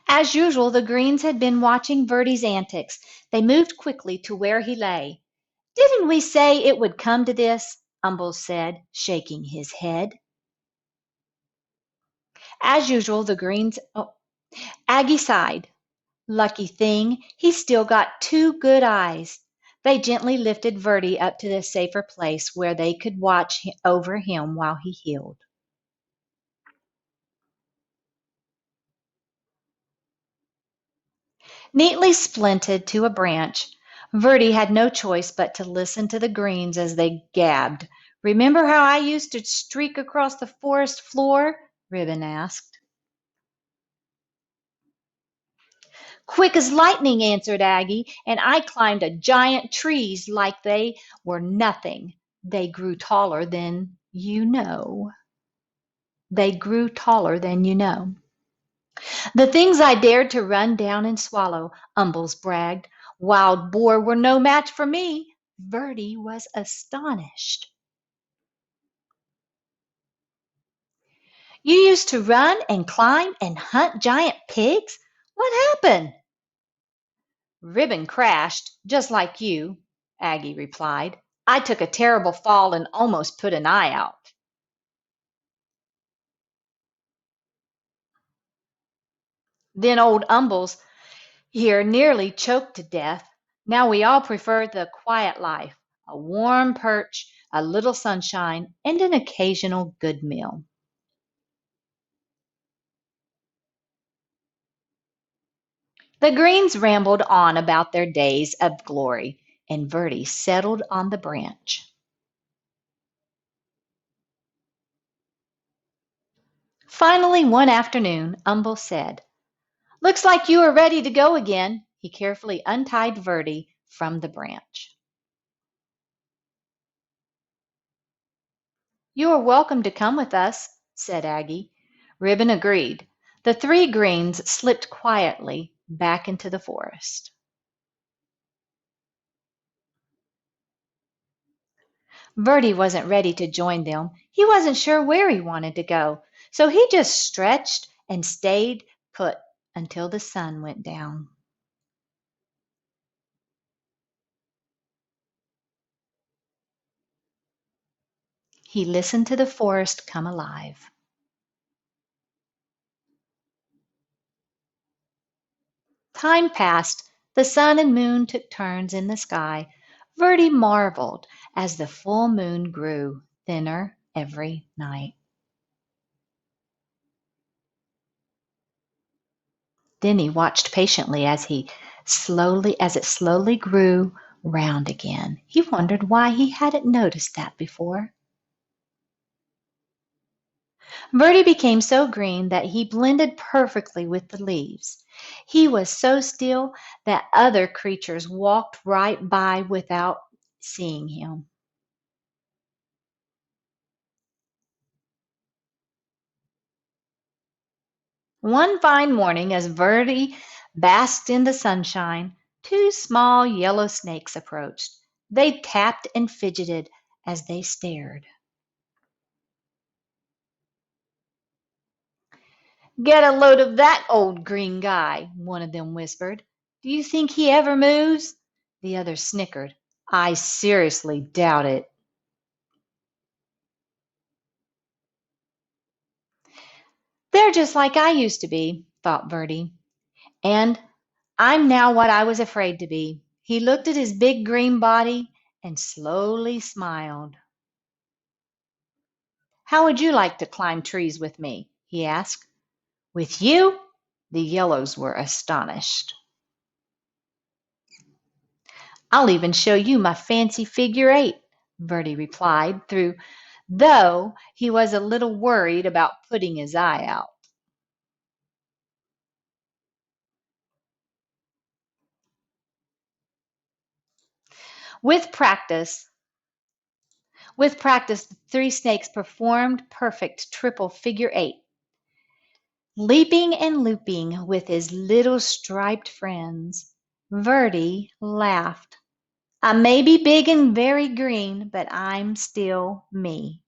As usual, the Greens had been watching Verdi's antics. They moved quickly to where he lay. "Didn't we say it would come to this?" Umbles said, shaking his head. As usual, the Greens. Oh, Aggie sighed. "Lucky thing, he's still got two good eyes." They gently lifted Verdi up to the safer place where they could watch over him while he healed. Neatly splinted to a branch, Verdi had no choice but to listen to the Greens as they gabbed. "Remember how I used to streak across the forest floor?" Ribbon asked. "Quick as lightning," answered Aggie, "and I climbed a giant trees like they were nothing. They grew taller than you know. They grew taller than you know." "The things I dared to run down and swallow," Umbles bragged. "Wild boar were no match for me." Verdi was astonished. "You used to run and climb and hunt giant pigs? What happened?" "Ribbon crashed, just like you," Aggie replied. "I took a terrible fall and almost put an eye out." "Then old Umbles here nearly choked to death. Now we all prefer the quiet life, a warm perch, a little sunshine, and an occasional good meal." The Greens rambled on about their days of glory, and Verdi settled on the branch. Finally, one afternoon, Umble said, "Looks like you are ready to go again." He carefully untied Verdi from the branch. "You are welcome to come with us," said Aggie. Ribbon agreed. The three Greens slipped quietly back into the forest. Verdi wasn't ready to join them. He wasn't sure where he wanted to go, so he just stretched and stayed put until the sun went down. He listened to the forest come alive. Time passed. The sun and moon took turns in the sky. Verdi marveled as the full moon grew thinner every night. Then he watched patiently as it slowly grew round again. He wondered why he hadn't noticed that before. Verdi became so green that he blended perfectly with the leaves. He was so still that other creatures walked right by without seeing him. One fine morning, as Verdi basked in the sunshine, two small yellow snakes approached. They tapped and fidgeted as they stared. "Get a load of that old green guy," one of them whispered. "Do you think he ever moves?" The other snickered. "I seriously doubt it." "They're just like I used to be," thought Verdi. "And I'm now what I was afraid to be." He looked at his big green body and slowly smiled. "How would you like to climb trees with me?" he asked. "With you?" The yellows were astonished. "I'll even show you my fancy figure eight," Verdi replied, though he was a little worried about putting his eye out. With practice, with practice, the three snakes performed perfect triple figure eight, leaping and looping with his little striped friends. Verdi laughed. "I may be big and very green, but I'm still me."